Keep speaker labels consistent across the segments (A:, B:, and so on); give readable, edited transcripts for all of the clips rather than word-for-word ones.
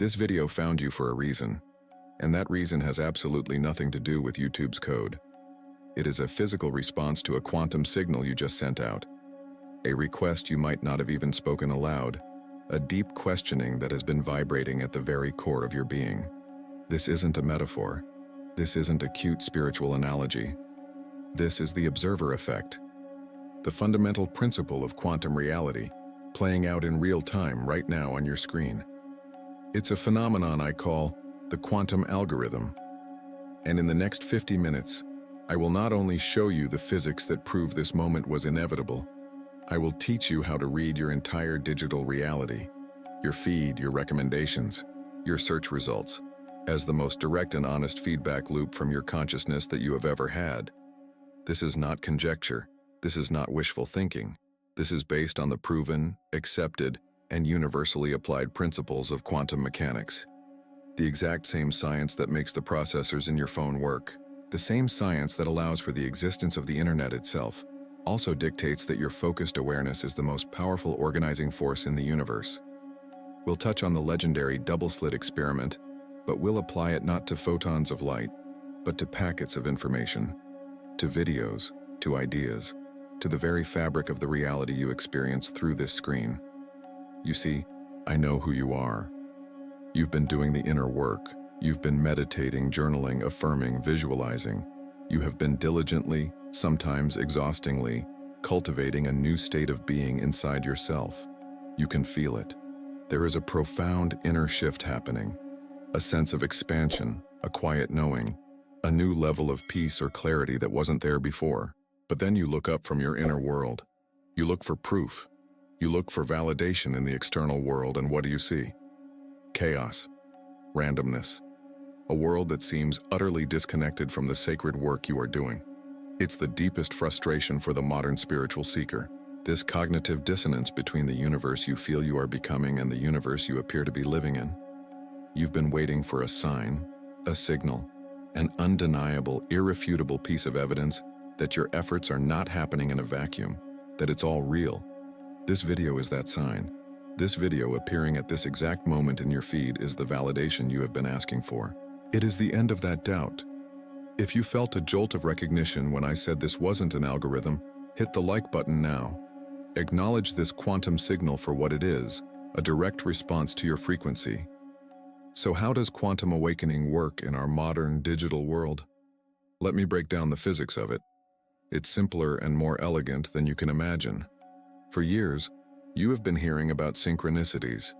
A: This video found you for a reason, and that reason has absolutely nothing to do with YouTube's code. It is a physical response to a quantum signal you just sent out, a request you might not have even spoken aloud, a deep questioning that has been vibrating at the very core of your being. This isn't a metaphor. This isn't a cute spiritual analogy. This is the observer effect, the fundamental principle of quantum reality, playing out in real time right now on your screen. It's a phenomenon I call the quantum algorithm. And in the next 50 minutes, I will not only show you the physics that prove this moment was inevitable, I will teach you how to read your entire digital reality, your feed, your recommendations, your search results, as the most direct and honest feedback loop from your consciousness that you have ever had. This is not conjecture. This is not wishful thinking. This is based on the proven, accepted, and universally applied principles of quantum mechanics. The exact same science that makes the processors in your phone work, the same science that allows for the existence of the internet itself, also dictates that your focused awareness is the most powerful organizing force in the universe. We'll touch on the legendary double-slit experiment, but we'll apply it not to photons of light, but to packets of information, to videos, to ideas, to the very fabric of the reality you experience through this screen. You see, I know who you are. You've been doing the inner work. You've been meditating, journaling, affirming, visualizing. You have been diligently, sometimes exhaustingly, cultivating a new state of being inside yourself. You can feel it. There is a profound inner shift happening, a sense of expansion, a quiet knowing, a new level of peace or clarity that wasn't there before. But then you look up from your inner world. You look for proof. You look for validation in the external world, and what do you see? Chaos, randomness, a world that seems utterly disconnected from the sacred work you are doing. It's the deepest frustration for the modern spiritual seeker, this cognitive dissonance between the universe you feel you are becoming and the universe you appear to be living in. You've been waiting for a sign, a signal, an undeniable, irrefutable piece of evidence that your efforts are not happening in a vacuum, that it's all real. This video is that sign. This video appearing at this exact moment in your feed is the validation you have been asking for. It is the end of that doubt. If you felt a jolt of recognition when I said this wasn't an algorithm, hit the like button now. Acknowledge this quantum signal for what it is, a direct response to your frequency. So how does quantum awakening work in our modern digital world? Let me break down the physics of it. It's simpler and more elegant than you can imagine. For years, you have been hearing about synchronicities,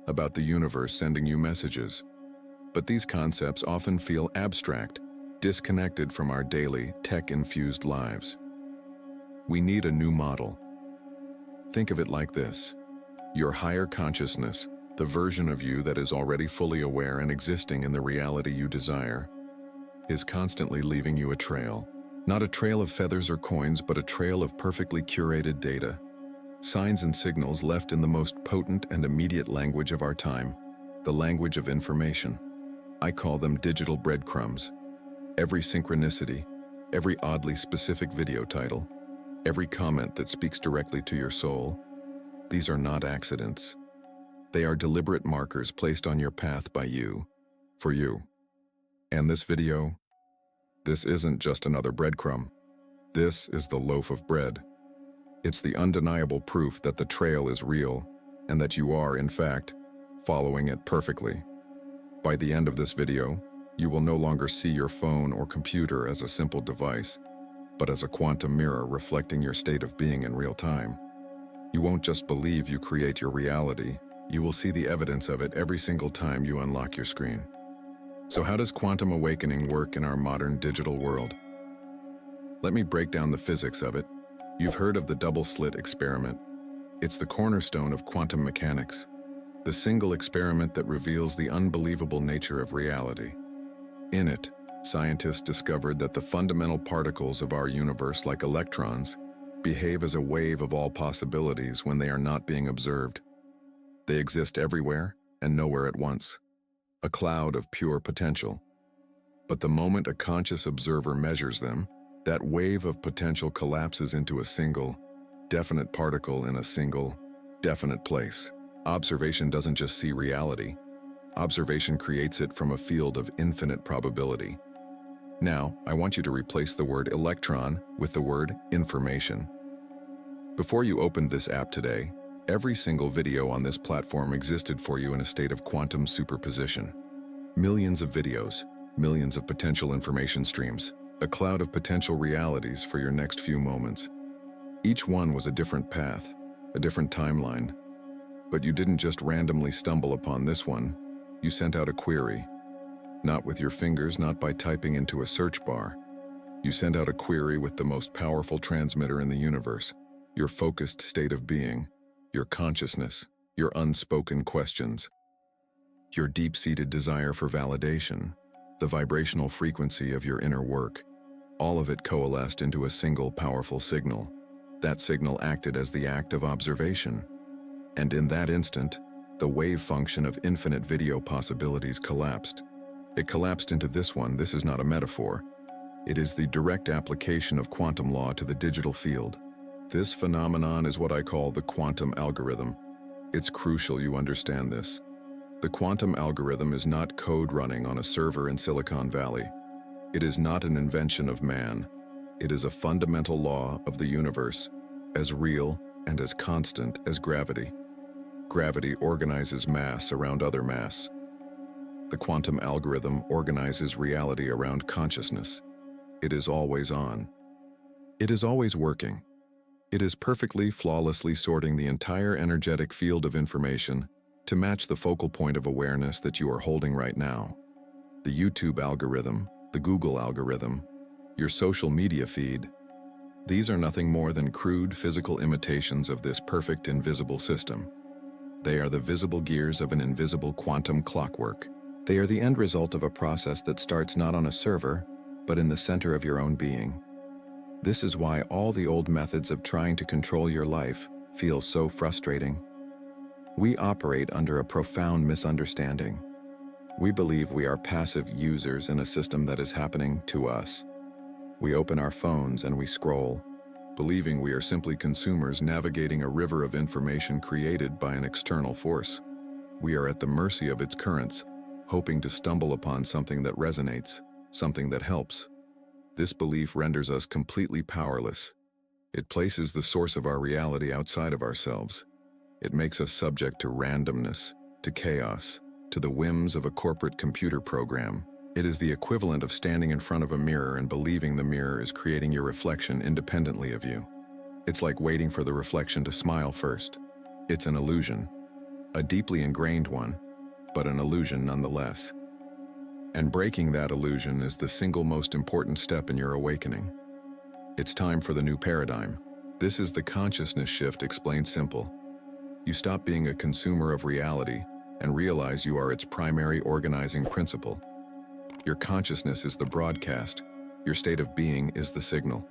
A: about the universe sending you messages. But these concepts often feel abstract, disconnected from our daily, tech-infused lives. We need a new model. Think of it like this. Your higher consciousness, the version of you that is already fully aware and existing in the reality you desire, is constantly leaving you a trail. Not a trail of feathers or coins, but a trail of perfectly curated data. Signs and signals left in the most potent and immediate language of our time, the language of information. I call them digital breadcrumbs. Every synchronicity, every oddly specific video title, every comment that speaks directly to your soul, these are not accidents. They are deliberate markers placed on your path by you, for you. And this video, this isn't just another breadcrumb. This is the loaf of bread. It's the undeniable proof that the trail is real and that you are, in fact, following it perfectly. By the end of this video, you will no longer see your phone or computer as a simple device, but as a quantum mirror reflecting your state of being in real time. You won't just believe you create your reality, you will see the evidence of it every single time you unlock your screen. So how does quantum awakening work in our modern digital world? Let me break down the physics of it. You've heard of the double-slit experiment. It's the cornerstone of quantum mechanics, the single experiment that reveals the unbelievable nature of reality. In it, scientists discovered that the fundamental particles of our universe, like electrons, behave as a wave of all possibilities when they are not being observed. They exist everywhere and nowhere at once, a cloud of pure potential. But the moment a conscious observer measures them, that wave of potential collapses into a single, definite particle in a single, definite place. Observation doesn't just see reality, Observation creates it from a field of infinite probability. Now, I want you to replace the word electron with the word information. Before you opened this app today, every single video on this platform existed for you in a state of quantum superposition. Millions of videos, millions of potential information streams, a cloud of potential realities for your next few moments. Each one was a different path, a different timeline. But you didn't just randomly stumble upon this one. You sent out a query. Not with your fingers, not by typing into a search bar. You sent out a query with the most powerful transmitter in the universe, your focused state of being, your consciousness, your unspoken questions, your deep-seated desire for validation, the vibrational frequency of your inner work. All of it coalesced into a single powerful signal. That signal acted as the act of observation. And in that instant, the wave function of infinite video possibilities collapsed. It collapsed into this one. This is not a metaphor. It is the direct application of quantum law to the digital field. This phenomenon is what I call the quantum algorithm. It's crucial you understand this. The quantum algorithm is not code running on a server in Silicon Valley. It is not an invention of man. It is a fundamental law of the universe, as real and as constant as gravity. Gravity organizes mass around other mass. The quantum algorithm organizes reality around consciousness. It is always on. It is always working. It is perfectly, flawlessly sorting the entire energetic field of information to match the focal point of awareness that you are holding right now. The YouTube algorithm, the Google algorithm, your social media feed, these are nothing more than crude physical imitations of this perfect invisible system. They are the visible gears of an invisible quantum clockwork. They are the end result of a process that starts not on a server, but in the center of your own being. This is why all the old methods of trying to control your life feel so frustrating. We operate under a profound misunderstanding. We believe we are passive users in a system that is happening to us. We open our phones and we scroll, believing we are simply consumers navigating a river of information created by an external force. We are at the mercy of its currents, hoping to stumble upon something that resonates, something that helps. This belief renders us completely powerless. It places the source of our reality outside of ourselves. It makes us subject to randomness, to chaos, to the whims of a corporate computer program. It is the equivalent of standing in front of a mirror and believing the mirror is creating your reflection independently of you. It's like waiting for the reflection to smile first. It's an illusion, a deeply ingrained one, but an illusion nonetheless. And breaking that illusion is the single most important step in your awakening. It's time for the new paradigm. This is the consciousness shift explained simple. You stop being a consumer of reality and realize you are its primary organizing principle. Your consciousness is the broadcast. Your state of being is the signal.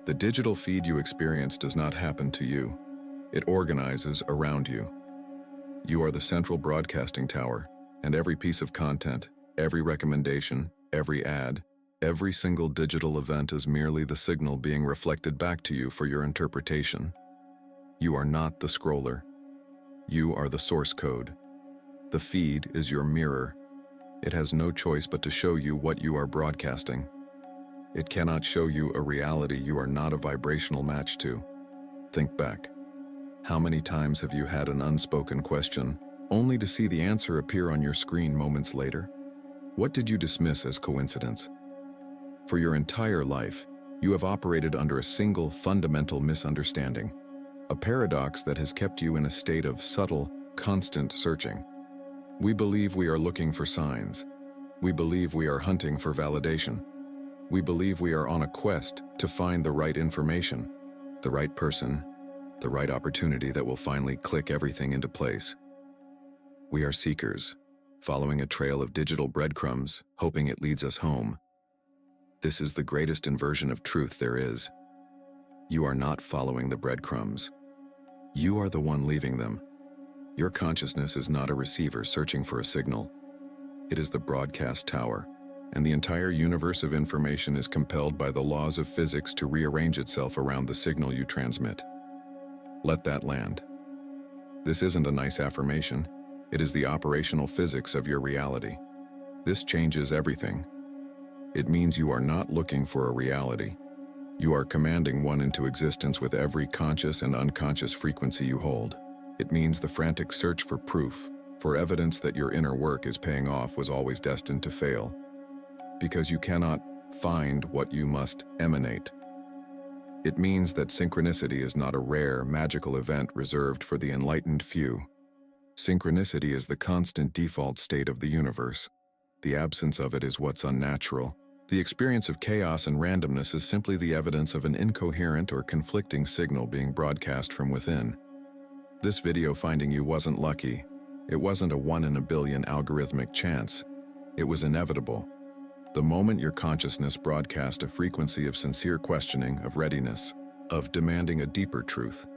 A: The digital feed you experience does not happen to you. It organizes around you. You are the central broadcasting tower, and every piece of content, every recommendation, every ad, every single digital event is merely the signal being reflected back to you for your interpretation. You are not the scroller. You are the source code. The feed is your mirror. It has no choice but to show you what you are broadcasting. It cannot show you a reality you are not a vibrational match to. Think back. How many times have you had an unspoken question, only to see the answer appear on your screen moments later? What did you dismiss as coincidence? For your entire life, you have operated under a single fundamental misunderstanding, a paradox that has kept you in a state of subtle, constant searching. We believe we are looking for signs. We believe we are hunting for validation. We believe we are on a quest to find the right information, the right person, the right opportunity that will finally click everything into place. We are seekers, following a trail of digital breadcrumbs, hoping it leads us home. This is the greatest inversion of truth there is. You are not following the breadcrumbs. You are the one leaving them. Your consciousness is not a receiver searching for a signal. It is the broadcast tower, and the entire universe of information is compelled by the laws of physics to rearrange itself around the signal you transmit. Let that land. This isn't a nice affirmation. It is the operational physics of your reality. This changes everything. It means you are not looking for a reality. You are commanding one into existence with every conscious and unconscious frequency you hold. It means the frantic search for proof, for evidence that your inner work is paying off, was always destined to fail. Because you cannot find what you must emanate. It means that synchronicity is not a rare, magical event reserved for the enlightened few. Synchronicity is the constant default state of the universe. The absence of it is what's unnatural. The experience of chaos and randomness is simply the evidence of an incoherent or conflicting signal being broadcast from within. This video finding you wasn't lucky. It wasn't a 1 in a billion algorithmic chance. It was inevitable. The moment your consciousness broadcast a frequency of sincere questioning, of readiness, of demanding a deeper truth.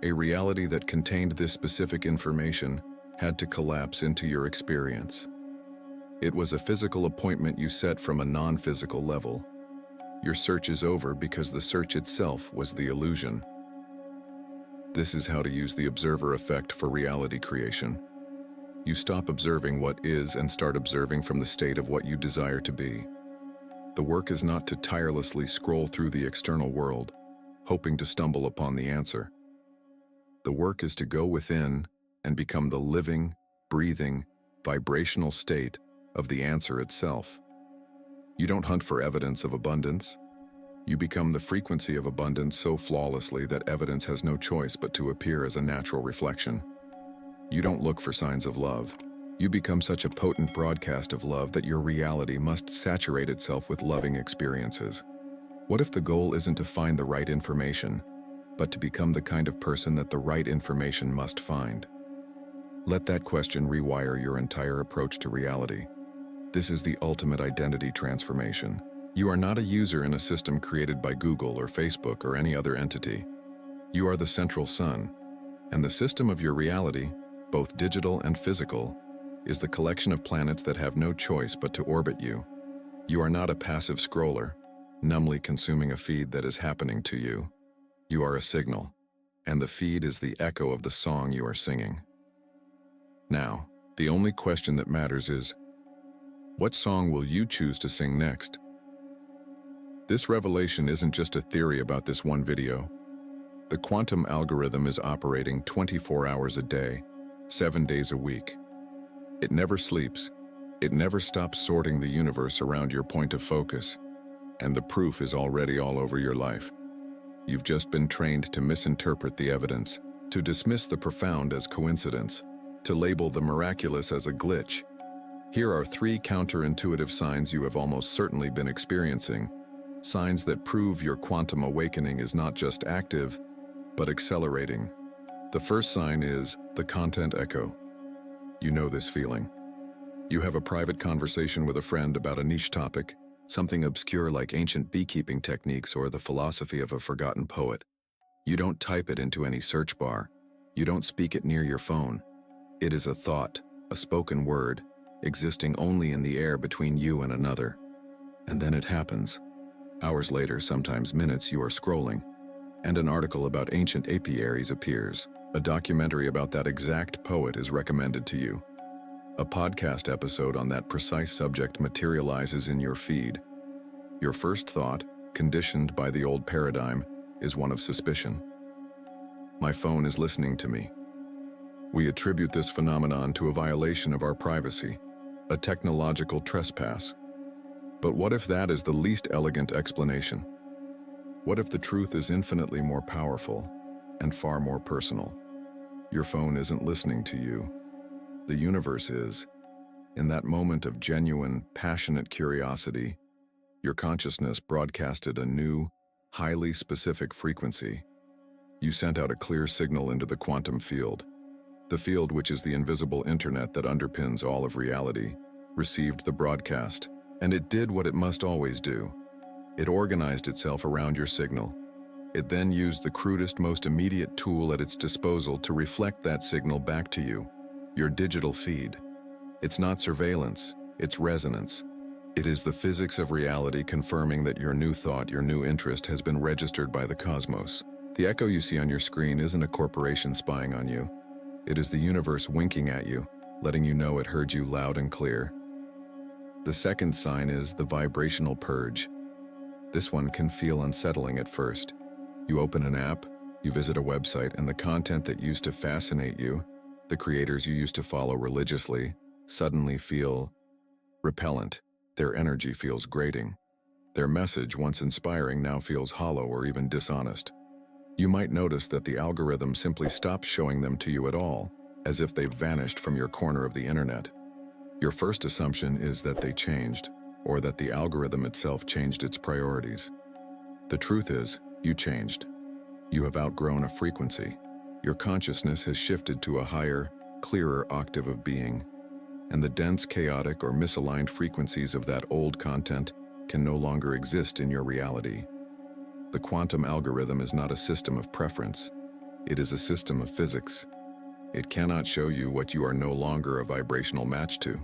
A: A reality that contained this specific information had to collapse into your experience. It was a physical appointment you set from a non-physical level. Your search is over because the search itself was the illusion. This is how to use the observer effect for reality creation. You stop observing what is and start observing from the state of what you desire to be. The work is not to tirelessly scroll through the external world, hoping to stumble upon the answer. The work is to go within and become the living, breathing, vibrational state of the answer itself. You don't hunt for evidence of abundance. You become the frequency of abundance so flawlessly that evidence has no choice but to appear as a natural reflection. You don't look for signs of love. You become such a potent broadcast of love that your reality must saturate itself with loving experiences. What if the goal isn't to find the right information, but to become the kind of person that the right information must find? Let that question rewire your entire approach to reality. This is the ultimate identity transformation. You are not a user in a system created by Google or Facebook or any other entity. You are the central sun, and the system of your reality, both digital and physical, is the collection of planets that have no choice but to orbit you. You are not a passive scroller, numbly consuming a feed that is happening to you. You are a signal, and the feed is the echo of the song you are singing. Now, the only question that matters is, what song will you choose to sing next? This revelation isn't just a theory about this one video. The quantum algorithm is operating 24 hours a day, 7 days a week. It never sleeps. It never stops sorting the universe around your point of focus. And the proof is already all over your life. You've just been trained to misinterpret the evidence, to dismiss the profound as coincidence, to label the miraculous as a glitch. Here are 3 counterintuitive signs you have almost certainly been experiencing, signs that prove your quantum awakening is not just active, but accelerating. The first sign is the content echo. You know this feeling. You have a private conversation with a friend about a niche topic, something obscure like ancient beekeeping techniques or the philosophy of a forgotten poet. You don't type it into any search bar. You don't speak it near your phone. It is a thought, a spoken word, existing only in the air between you and another. And then it happens. Hours later, sometimes minutes, you are scrolling, and an article about ancient apiaries appears. A documentary about that exact poet is recommended to you. A podcast episode on that precise subject materializes in your feed. Your first thought, conditioned by the old paradigm, is one of suspicion. My phone is listening to me. We attribute this phenomenon to a violation of our privacy, a technological trespass. But what if that is the least elegant explanation? What if the truth is infinitely more powerful and far more personal? Your phone isn't listening to you. The universe is. In that moment of genuine, passionate curiosity, your consciousness broadcasted a new, highly specific frequency. You sent out a clear signal into the quantum field. The field, which is the invisible internet that underpins all of reality, received the broadcast, and it did what it must always do. It organized itself around your signal. It then used the crudest, most immediate tool at its disposal to reflect that signal back to you, your digital feed. It's not surveillance, it's resonance. It is the physics of reality confirming that your new thought, your new interest has been registered by the cosmos. The echo you see on your screen isn't a corporation spying on you. It is the universe winking at you, letting you know it heard you loud and clear. The second sign is the vibrational purge. This one can feel unsettling at first. You open an app, you visit a website, and the content that used to fascinate you, the creators you used to follow religiously, suddenly feel repellent. Their energy feels grating. Their message, once inspiring, now feels hollow or even dishonest. You might notice that the algorithm simply stops showing them to you at all, as if they've vanished from your corner of the internet. Your first assumption is that they changed, or that the algorithm itself changed its priorities. The truth is, you changed. You have outgrown a frequency. Your consciousness has shifted to a higher, clearer octave of being, and the dense, chaotic, or misaligned frequencies of that old content can no longer exist in your reality. The quantum algorithm is not a system of preference. It is a system of physics. It cannot show you what you are no longer a vibrational match to.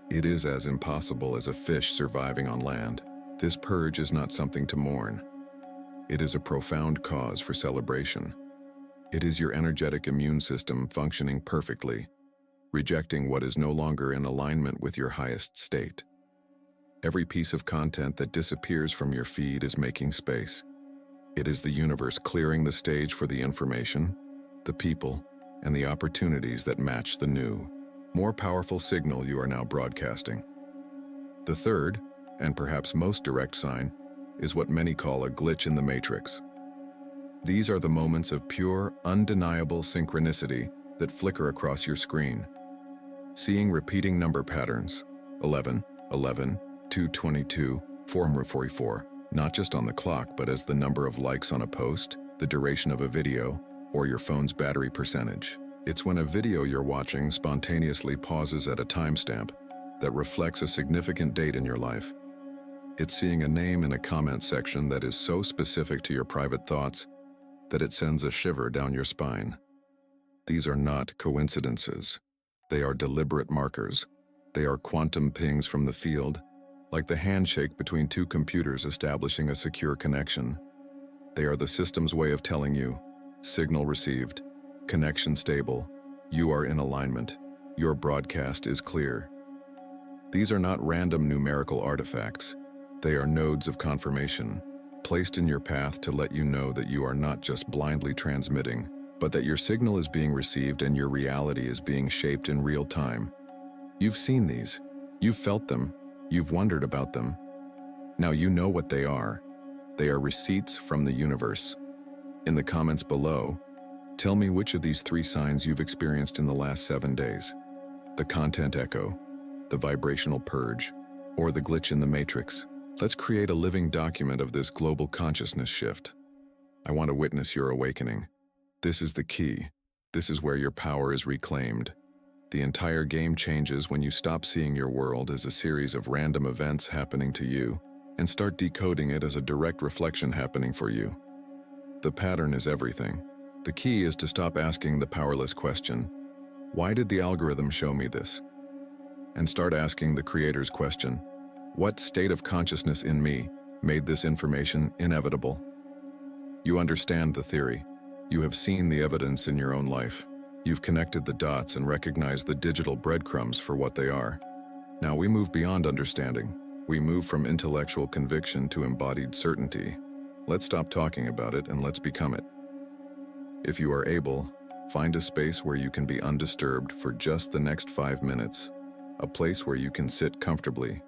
A: It is as impossible as a fish surviving on land. This purge is not something to mourn. It is a profound cause for celebration. It is your energetic immune system functioning perfectly, rejecting what is no longer in alignment with your highest state. Every piece of content that disappears from your feed is making space. It is the universe clearing the stage for the information, the people, and the opportunities that match the new, more powerful signal you are now broadcasting. The third, and perhaps most direct sign, is what many call a glitch in the matrix. These are the moments of pure, undeniable synchronicity that flicker across your screen. Seeing repeating number patterns, 11, 11, 222, 444, not just on the clock but as the number of likes on a post, the duration of a video, or your phone's battery percentage. It's when a video you're watching spontaneously pauses at a timestamp that reflects a significant date in your life. It's seeing a name in a comment section that is so specific to your private thoughts that it sends a shiver down your spine. These are not coincidences. They are deliberate markers. They are quantum pings from the field, like the handshake between two computers establishing a secure connection. They are the system's way of telling you, signal received, connection stable, you are in alignment, your broadcast is clear. These are not random numerical artifacts. They are nodes of confirmation, placed in your path to let you know that you are not just blindly transmitting, but that your signal is being received and your reality is being shaped in real time. You've seen these. You've felt them. You've wondered about them. Now you know what they are. They are receipts from the universe. In the comments below, tell me which of these three signs you've experienced in the last 7 days. The content echo, the vibrational purge, or the glitch in the matrix. Let's create a living document of this global consciousness shift. I want to witness your awakening. This is the key. This is where your power is reclaimed. The entire game changes when you stop seeing your world as a series of random events happening to you and start decoding it as a direct reflection happening for you. The pattern is everything. The key is to stop asking the powerless question, why did the algorithm show me this? And start asking the creator's question, what state of consciousness in me made this information inevitable? You understand the theory. You have seen the evidence in your own life. You've connected the dots and recognized the digital breadcrumbs for what they are. Now we move beyond understanding. We move from intellectual conviction to embodied certainty. Let's stop talking about it and let's become it. If you are able, find a space where you can be undisturbed for just the next 5 minutes. A place where you can sit comfortably.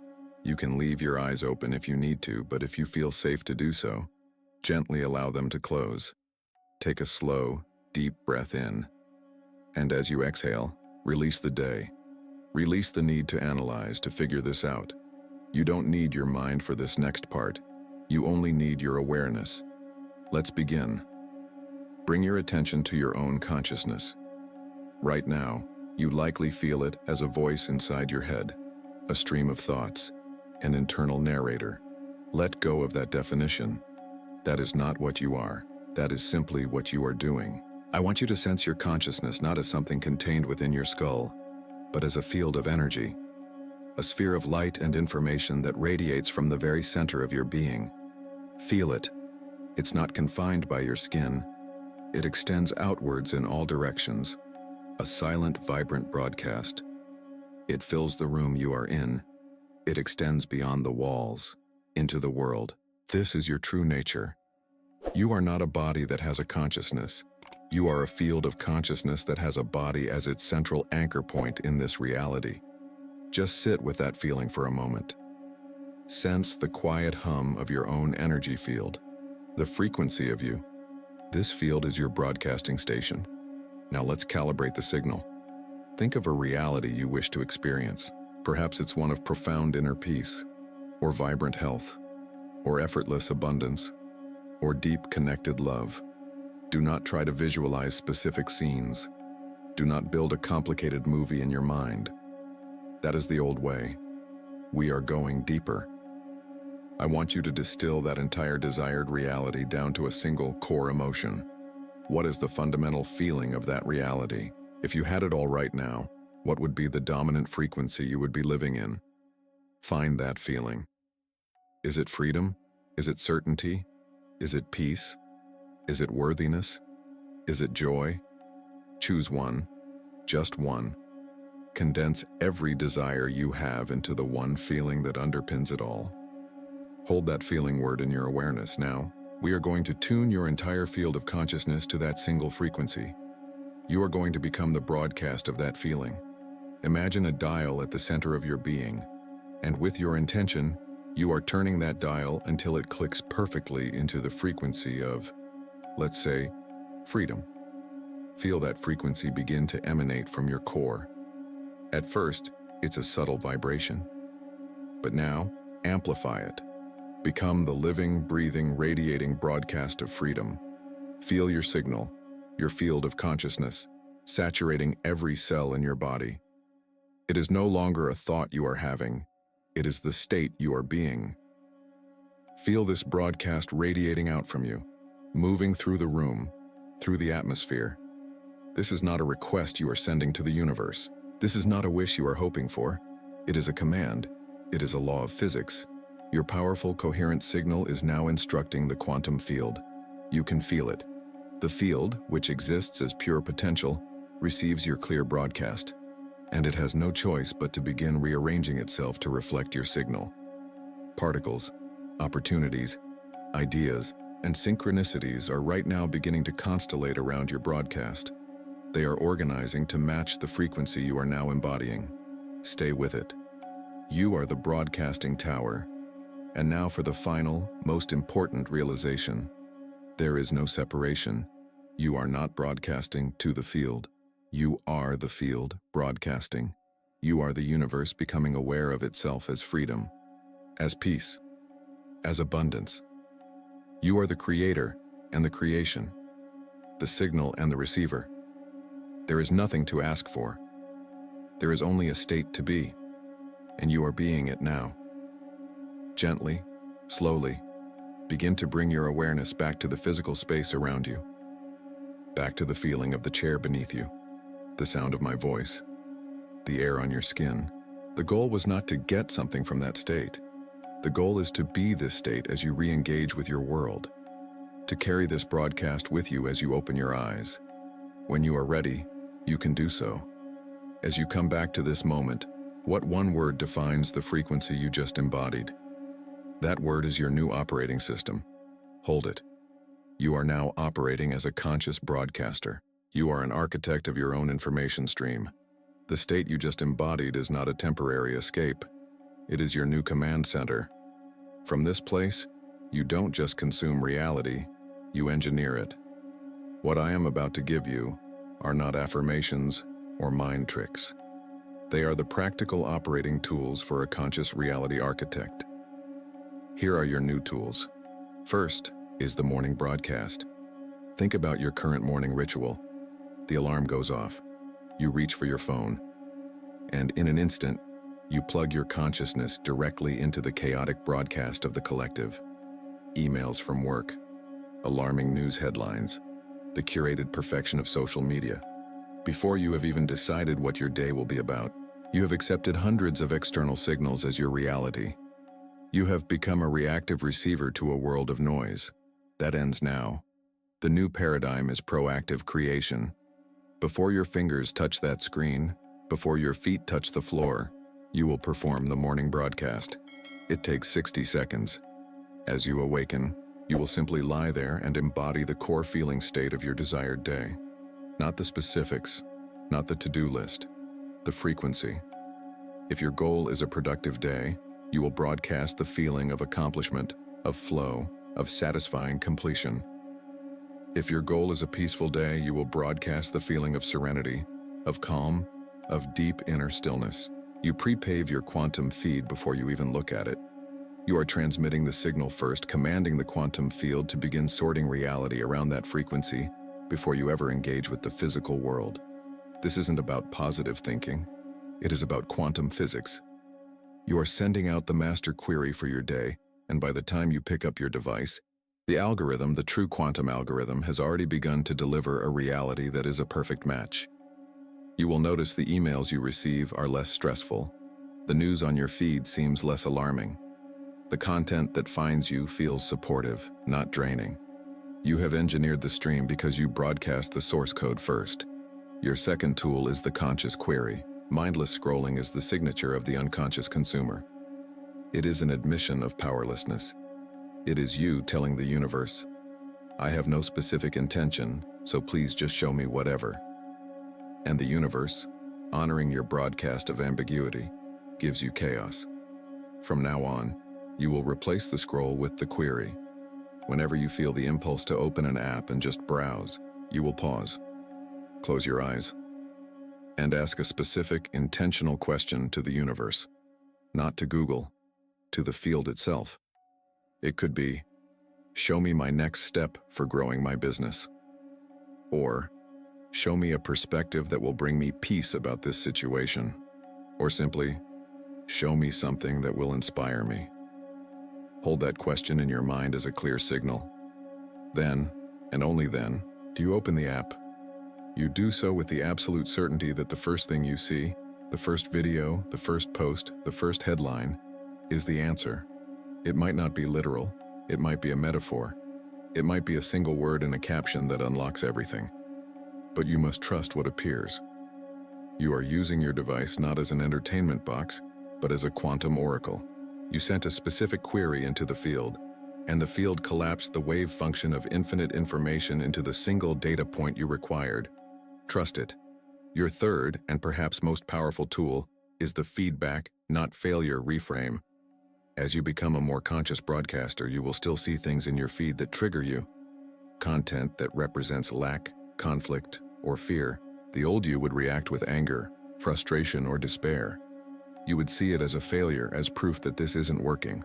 A: You can leave your eyes open if you need to, but if you feel safe to do so, gently allow them to close. Take a slow, deep breath in. And as you exhale, release the day. Release the need to analyze, to figure this out. You don't need your mind for this next part. You only need your awareness. Let's begin. Bring your attention to your own consciousness. Right now, you likely feel it as a voice inside your head, a stream of thoughts, an internal narrator. Let go of that definition. That is not what you are. That is simply what you are doing. I want you to sense your consciousness not as something contained within your skull, but as a field of energy, a sphere of light and information that radiates from the very center of your being. Feel it. It's not confined by your skin. It extends outwards in all directions, A silent, vibrant broadcast. It fills the room you are in. It extends beyond the walls, into the world. This is your true nature. You are not a body that has a consciousness. You are a field of consciousness that has a body as its central anchor point in this reality. Just sit with that feeling for a moment. Sense the quiet hum of your own energy field, the frequency of you. This field is your broadcasting station. Now let's calibrate the signal. Think of a reality you wish to experience. Perhaps it's one of profound inner peace, or vibrant health, or effortless abundance, or deep connected love. Do not try to visualize specific scenes. Do not build a complicated movie in your mind. That is the old way. We are going deeper. I want you to distill that entire desired reality down to a single core emotion. What is the fundamental feeling of that reality? If you had it all right now, what would be the dominant frequency you would be living in? Find that feeling. Is it freedom? Is it certainty? Is it peace? Is it worthiness? Is it joy? Choose one, just one. Condense every desire you have into the one feeling that underpins it all. Hold that feeling word in your awareness now. We are going to tune your entire field of consciousness to that single frequency. You are going to become the broadcast of that feeling. Imagine a dial at the center of your being, and with your intention, you are turning that dial until it clicks perfectly into the frequency of, let's say, freedom. Feel that frequency begin to emanate from your core. At first, it's a subtle vibration. But now, amplify it. Become the living, breathing, radiating broadcast of freedom. Feel your signal, your field of consciousness, saturating every cell in your body. It is no longer a thought you are having. It is the state you are being. Feel this broadcast radiating out from you, moving through the room, through the atmosphere. This is not a request you are sending to the universe. This is not a wish you are hoping for. It is a command. It is a law of physics. Your powerful, coherent signal is now instructing the quantum field. You can feel it. The field, which exists as pure potential, receives your clear broadcast, and it has no choice but to begin rearranging itself to reflect your signal. Particles, opportunities, ideas, and synchronicities are right now beginning to constellate around your broadcast. They are organizing to match the frequency you are now embodying. Stay with it. You are the broadcasting tower. And now for the final, most important realization. There is no separation. You are not broadcasting to the field. You are the field broadcasting. You are the universe becoming aware of itself as freedom, as peace, as abundance. You are the creator and the creation, the signal and the receiver. There is nothing to ask for. There is only a state to be, and you are being it now. Gently, slowly, begin to bring your awareness back to the physical space around you, back to the feeling of the chair beneath you, the sound of my voice, the air on your skin. The goal was not to get something from that state. The goal is to be this state as you re-engage with your world, to carry this broadcast with you as you open your eyes. When you are ready, you can do so. As you come back to this moment, what one word defines the frequency you just embodied? That word is your new operating system. Hold it. You are now operating as a conscious broadcaster. You are an architect of your own information stream. The state you just embodied is not a temporary escape. It is your new command center. From this place, you don't just consume reality, you engineer it. What I am about to give you are not affirmations or mind tricks. They are the practical operating tools for a conscious reality architect. Here are your new tools. First is the morning broadcast. Think about your current morning ritual. The alarm goes off. You reach for your phone. And in an instant, you plug your consciousness directly into the chaotic broadcast of the collective. Emails from work, alarming news headlines, the curated perfection of social media. Before you have even decided what your day will be about, you have accepted hundreds of external signals as your reality. You have become a reactive receiver to a world of noise. That ends now. The new paradigm is proactive creation. Before your fingers touch that screen, before your feet touch the floor, you will perform the morning broadcast. It takes 60 seconds. As you awaken, you will simply lie there and embody the core feeling state of your desired day. Not the specifics, not the to-do list, the frequency. If your goal is a productive day, you will broadcast the feeling of accomplishment, of flow, of satisfying completion. If your goal is a peaceful day, you will broadcast the feeling of serenity, of calm, of deep inner stillness. You prepave your quantum feed before you even look at it. You are transmitting the signal first, commanding the quantum field to begin sorting reality around that frequency before you ever engage with the physical world. This isn't about positive thinking. It is about quantum physics. You are sending out the master query for your day, and by the time you pick up your device, the algorithm, the true quantum algorithm, has already begun to deliver a reality that is a perfect match. You will notice the emails you receive are less stressful. The news on your feed seems less alarming. The content that finds you feels supportive, not draining. You have engineered the stream because you broadcast the source code first. Your second tool is the conscious query. Mindless scrolling is the signature of the unconscious consumer. It is an admission of powerlessness. It is you telling the universe, I have no specific intention, so please just show me whatever. And the universe, honoring your broadcast of ambiguity, gives you chaos. From now on, you will replace the scroll with the query. Whenever you feel the impulse to open an app and just browse, you will pause, close your eyes, and ask a specific, intentional question to the universe. Not to Google, to the field itself. It could be, show me my next step for growing my business. Or, show me a perspective that will bring me peace about this situation. Or simply, show me something that will inspire me. Hold that question in your mind as a clear signal. Then, and only then, do you open the app. You do so with the absolute certainty that the first thing you see, the first video, the first post, the first headline, is the answer. It might not be literal, it might be a metaphor, it might be a single word in a caption that unlocks everything. But you must trust what appears. You are using your device not as an entertainment box, but as a quantum oracle. You sent a specific query into the field, and the field collapsed the wave function of infinite information into the single data point you required. Trust it. Your third, and perhaps most powerful tool, is the feedback, not failure reframe. As you become a more conscious broadcaster, you will still see things in your feed that trigger you. Content that represents lack, conflict, or fear. The old you would react with anger, frustration, or despair. You would see it as a failure, as proof that this isn't working.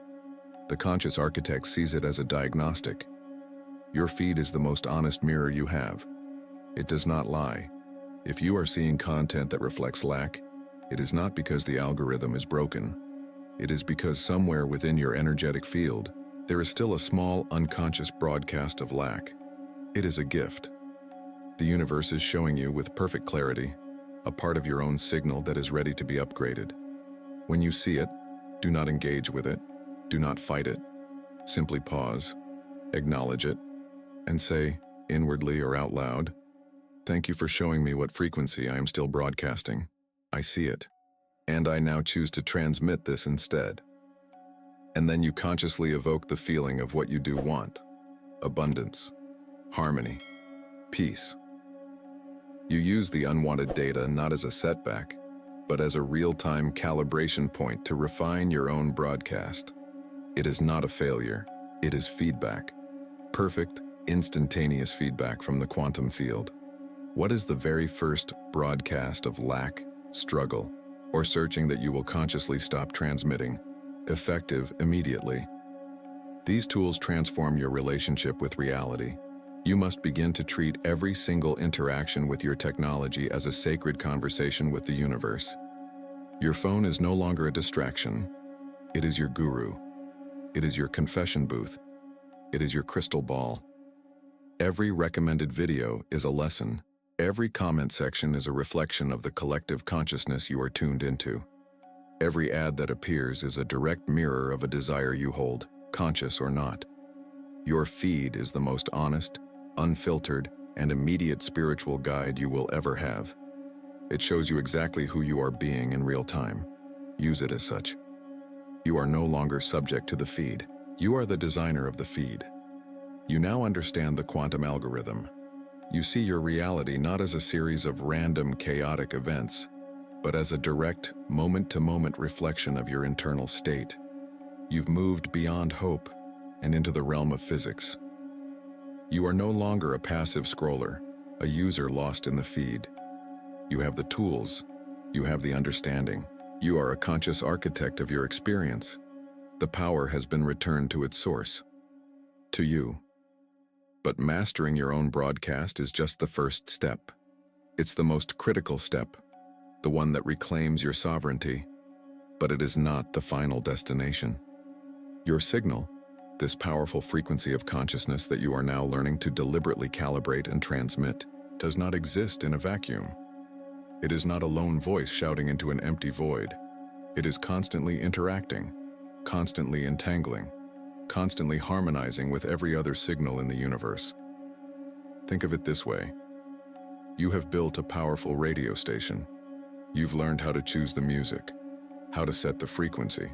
A: The conscious architect sees it as a diagnostic. Your feed is the most honest mirror you have. It does not lie. If you are seeing content that reflects lack, it is not because the algorithm is broken. It is because somewhere within your energetic field, there is still a small, unconscious broadcast of lack. It is a gift. The universe is showing you with perfect clarity a part of your own signal that is ready to be upgraded. When you see it, do not engage with it, do not fight it. Simply pause, acknowledge it, and say, inwardly or out loud, thank you for showing me what frequency I am still broadcasting. I see it, and I now choose to transmit this instead. And then you consciously evoke the feeling of what you do want: abundance, harmony, peace. You use the unwanted data not as a setback, but as a real-time calibration point to refine your own broadcast. It is not a failure, it is feedback. Perfect, instantaneous feedback from the quantum field. What is the very first broadcast of lack, struggle, or searching that you will consciously stop transmitting? Effective immediately. These tools transform your relationship with reality. You must begin to treat every single interaction with your technology as a sacred conversation with the universe. Your phone is no longer a distraction. It is your guru. It is your confession booth. It is your crystal ball. Every recommended video is a lesson. Every comment section is a reflection of the collective consciousness you are tuned into. Every ad that appears is a direct mirror of a desire you hold, conscious or not. Your feed is the most honest, unfiltered, and immediate spiritual guide you will ever have. It shows you exactly who you are being in real time. Use it as such. You are no longer subject to the feed. You are the designer of the feed. You now understand the quantum algorithm. You see your reality not as a series of random, chaotic events, but as a direct, moment-to-moment reflection of your internal state. You've moved beyond hope and into the realm of physics. You are no longer a passive scroller, a user lost in the feed. You have the tools. You have the understanding. You are a conscious architect of your experience. The power has been returned to its source, to you. But mastering your own broadcast is just the first step. It's the most critical step, the one that reclaims your sovereignty, but it is not the final destination. Your signal, this powerful frequency of consciousness that you are now learning to deliberately calibrate and transmit, does not exist in a vacuum. It is not a lone voice shouting into an empty void. It is constantly interacting, constantly entangling, constantly harmonizing with every other signal in the universe. Think of it this way. You have built a powerful radio station. You've learned how to choose the music, how to set the frequency,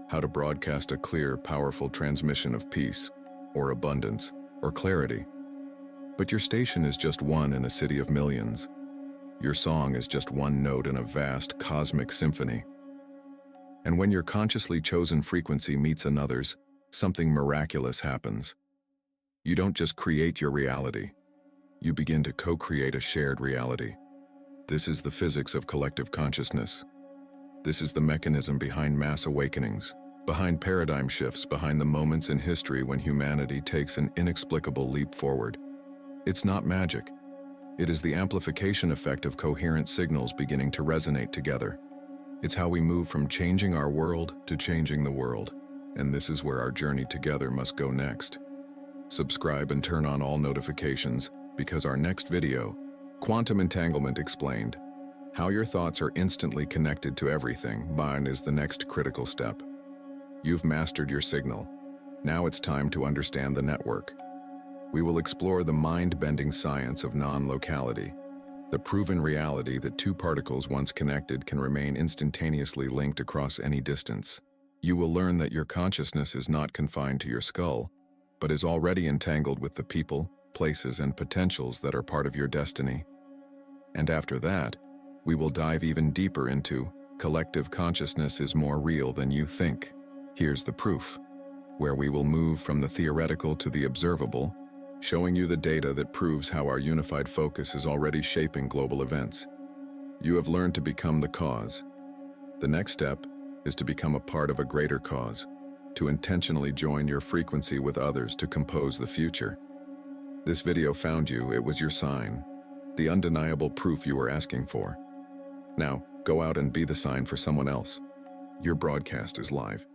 A: how to broadcast a clear, powerful transmission of peace, or abundance, or clarity. But your station is just one in a city of millions. Your song is just one note in a vast, cosmic symphony. And when your consciously chosen frequency meets another's, something miraculous happens. You don't just create your reality. You begin to co-create a shared reality. This is the physics of collective consciousness. This is the mechanism behind mass awakenings, behind paradigm shifts, behind the moments in history when humanity takes an inexplicable leap forward. It's not magic. It is the amplification effect of coherent signals beginning to resonate together. It's how we move from changing our world to changing the world. And this is where our journey together must go next. Subscribe and turn on all notifications, because our next video, Quantum Entanglement Explained, how your thoughts are instantly connected to everything, mine is the next critical step. You've mastered your signal. Now it's time to understand the network. We will explore the mind-bending science of non-locality, the proven reality that two particles once connected can remain instantaneously linked across any distance. You will learn that your consciousness is not confined to your skull, but is already entangled with the people, places, and potentials that are part of your destiny. And after that, we will dive even deeper into collective consciousness is more real than you think. Here's the proof, where we will move from the theoretical to the observable, showing you the data that proves how our unified focus is already shaping global events. You have learned to become the cause. The next step is to become a part of a greater cause, to intentionally join your frequency with others to compose the future. This video found you, it was your sign, the undeniable proof you were asking for. Now, go out and be the sign for someone else. Your broadcast is live.